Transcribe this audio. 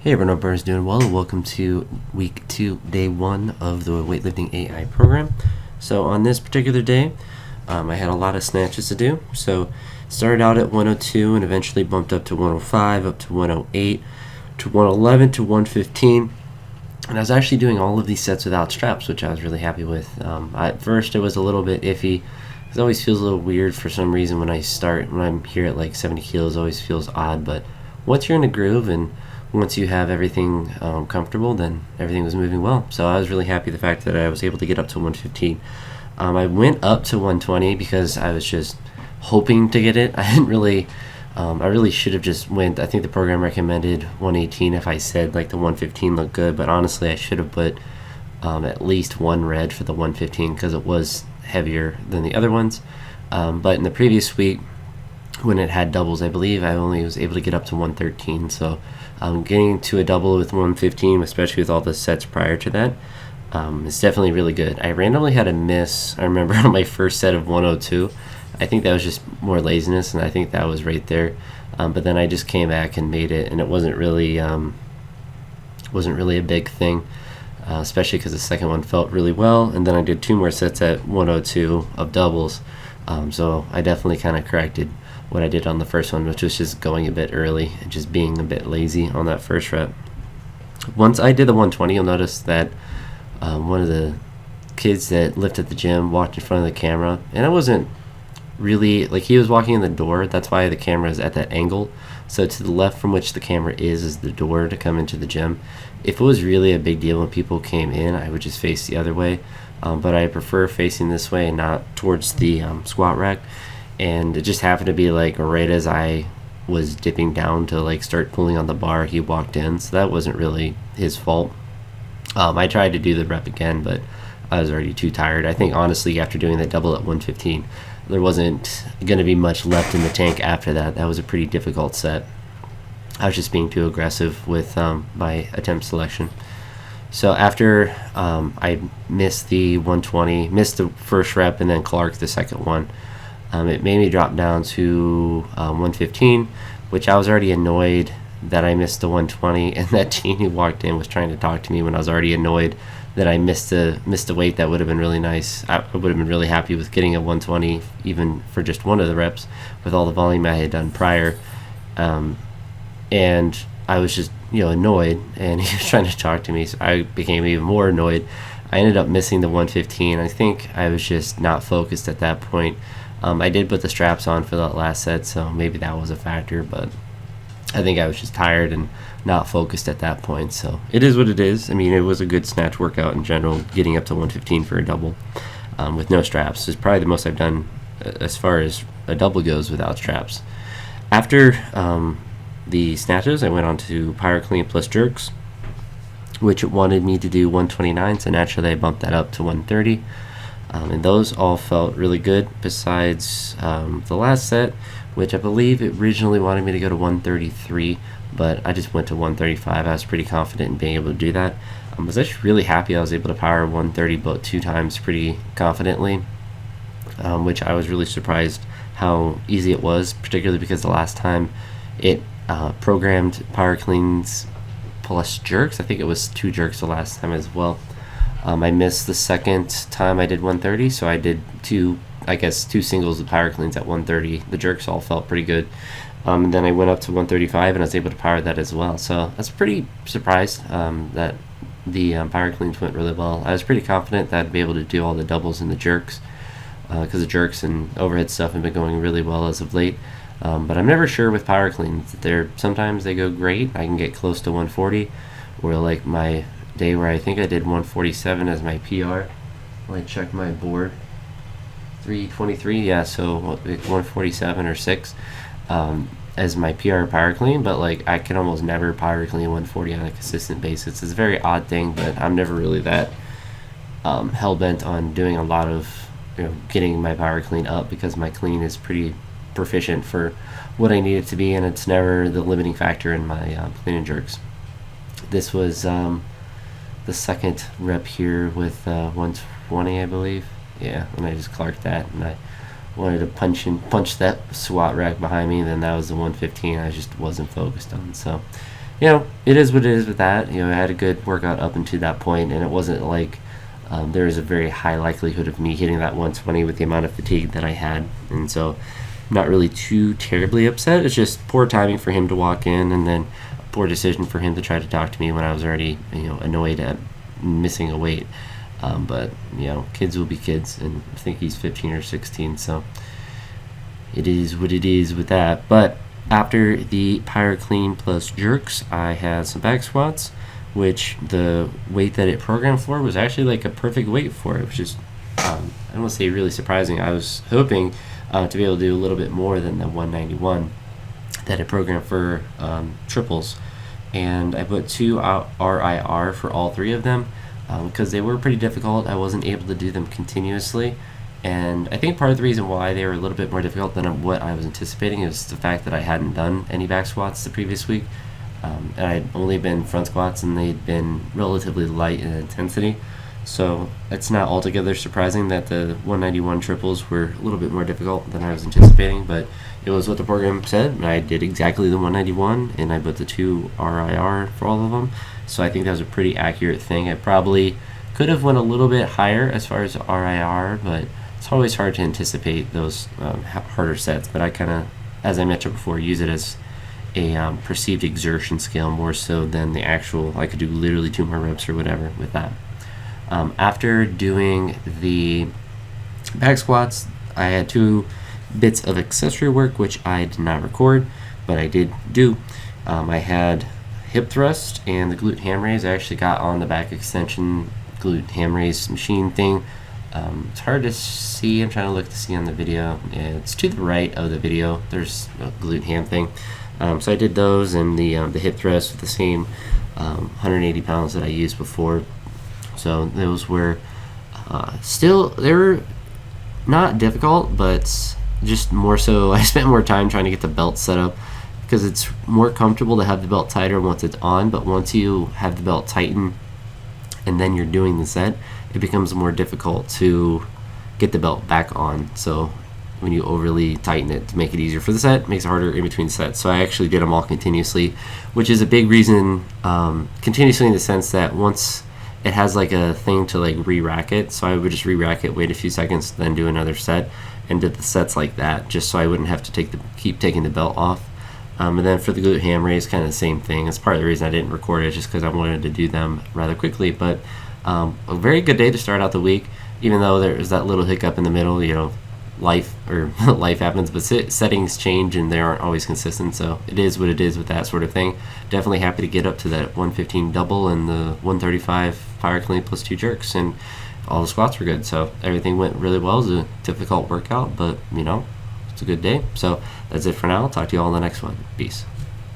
Hey everyone, hope everyone's doing well, and welcome to week 2, day 1 of the Weightlifting.Ai program. So on this particular day, I had a lot of snatches to do. So started out at 102 and eventually bumped up to 105, up to 108, to 111, to 115. And I was actually doing all of these sets without straps, which I was really happy with. At first it was a little bit iffy. It always feels a little weird for some reason when I'm here at like 70 kilos, it always feels odd. But once you're in a groove and once you have everything comfortable, then everything was moving well. So I was really happy the fact that I was able to get up to 115. I went up to 120 because I was just hoping to get it. I really should have just went. I think the program recommended 118 if I said like the 115 looked good, but honestly I should have put at least one red for the 115 because it was heavier than the other ones. But in the previous week, when it had doubles, I believe I only was able to get up to 113. So getting to a double with 115, especially with all the sets prior to that, is definitely really good. I randomly had a miss, I remember, on my first set of 102. I think that was just more laziness, and I think that was right there. But then I just came back and made it, and it wasn't really a big thing, especially because the second one felt really well. And then I did 2 more sets at 102 of doubles. So I definitely kind of corrected what I did on the first one, which was just going a bit early and just being a bit lazy on that first rep. Once I did the 120, you'll notice that one of the kids that lived at the gym walked in front of the camera, and it wasn't really like he was walking in the door. That's why the camera is at that angle. So to the left from which the camera is the door to come into the gym. If it was really a big deal when people came in, I would just face the other way, but I prefer facing this way and not towards the squat rack. And it just happened to be like right as I was dipping down to like start pulling on the bar, he walked in, so that wasn't really his fault. I tried to do the rep again, but I was already too tired. I think honestly after doing the double at 115, there wasn't going to be much left in the tank after that. That was a pretty difficult set. I was just being too aggressive with my attempt selection. So after I missed the 120, missed the first rep, and then Clark the second one, it made me drop down to 115, which I was already annoyed that I missed the 120, and that teen who walked in was trying to talk to me when I was already annoyed that I missed a weight that would have been really nice. I would have been really happy with getting a 120 even for just one of the reps with all the volume I had done prior. And I was just annoyed, and he was trying to talk to me, so I became even more annoyed. I ended up missing the 115. I think I was just not focused at that point. I did put the straps on for that last set, so maybe that was a factor, but I think I was just tired and not focused at that point. So it is what it is. I mean, it was a good snatch workout in general. Getting up to 115 for a double with no straps is probably the most I've done as far as a double goes without straps. After the snatches, I went on to Pyro Clean plus jerks, which wanted me to do 129, so naturally I bumped that up to 130. And those all felt really good besides the last set, which I believe it originally wanted me to go to 133, but I just went to 135. I was pretty confident in being able to do that. I was actually really happy I was able to power 130 about 2 times pretty confidently, which I was really surprised how easy it was, particularly because the last time it programmed Power Cleans plus jerks. I think it was 2 jerks the last time as well. I missed the second time I did 130, so I did 2 singles of power cleans at 130. The jerks all felt pretty good. And then I went up to 135 and I was able to power that as well. So I was pretty surprised that the power cleans went really well. I was pretty confident that I'd be able to do all the doubles and the jerks because the jerks and overhead stuff have been going really well as of late. But I'm never sure with power cleans. Sometimes they go great. I can get close to 140, or like my day where I think I did 147 as my PR. Let me check my board. 323, yeah, so 147 or 6 as my PR power clean, but like I can almost never power clean 140 on a consistent basis. It's a very odd thing, but I'm never really that hell-bent on doing a lot of getting my power clean up because my clean is pretty proficient for what I need it to be, and it's never the limiting factor in my clean and jerks. This was the second rep here with 120, I believe. Yeah, and I just clarked that, and I wanted to punch that squat rack behind me, and then that was the 115 I just wasn't focused on. So it is what it is with that. I had a good workout up until that point, and it wasn't like there was a very high likelihood of me hitting that 120 with the amount of fatigue that I had. And so I'm not really too terribly upset. It's just poor timing for him to walk in, and then a poor decision for him to try to talk to me when I was already annoyed at missing a weight. But kids will be kids, and I think he's 15 or 16, so it is what it is with that. But after the Pyro Clean plus jerks, I had some back squats, which the weight that it programmed for was actually like a perfect weight for it, which is, I don't want to say really surprising. I was hoping to be able to do a little bit more than the 191 that it programmed for triples. And I put 2 RIR for all 3 of them because they were pretty difficult. I wasn't able to do them continuously. And I think part of the reason why they were a little bit more difficult than what I was anticipating is the fact that I hadn't done any back squats the previous week. And I'd only been front squats, and they'd been relatively light in intensity. So it's not altogether surprising that the 191 triples were a little bit more difficult than I was anticipating, but it was what the program said, and I did exactly the 191, and I put the 2 RIR for all of them. So I think that was a pretty accurate thing. I probably could have went a little bit higher as far as RIR, but it's always hard to anticipate those harder sets. But I kind of, as I mentioned before, use it as a perceived exertion scale more so than the actual. I could do literally 2 more reps or whatever with that. After doing the back squats, I had 2 bits of accessory work, which I did not record, but I did do. I had hip thrust and the glute ham raise. I actually got on the back extension glute ham raise machine thing. It's hard to see. I'm trying to look to see on the video. It's to the right of the video. There's a glute ham thing. So I did those, and the hip thrust with the same 180 pounds that I used before. So those were they were not difficult, but just more so I spent more time trying to get the belt set up, because it's more comfortable to have the belt tighter once it's on, but once you have the belt tighten and then you're doing the set, it becomes more difficult to get the belt back on. So when you overly tighten it to make it easier for the set, it makes it harder in between sets. So I actually did them all continuously, which is a big reason, continuously in the sense that once it has like a thing to like re-rack it, so I would just re-rack it, wait a few seconds, then do another set, and did the sets like that, just so I wouldn't have to keep taking the belt off. And then for the glute ham raise, kind of the same thing. It's part of the reason I didn't record it, just because I wanted to do them rather quickly. But a very good day to start out the week, even though there was that little hiccup in the middle. Life happens, but settings change and they aren't always consistent. So it is what it is with that sort of thing. Definitely happy to get up to that 115 double and the 135 Pyro Clean plus 2 jerks, and all the squats were good. So everything went really well. It was a difficult workout, but it's a good day. So that's it for now. I'll talk to you all in the next one. Peace.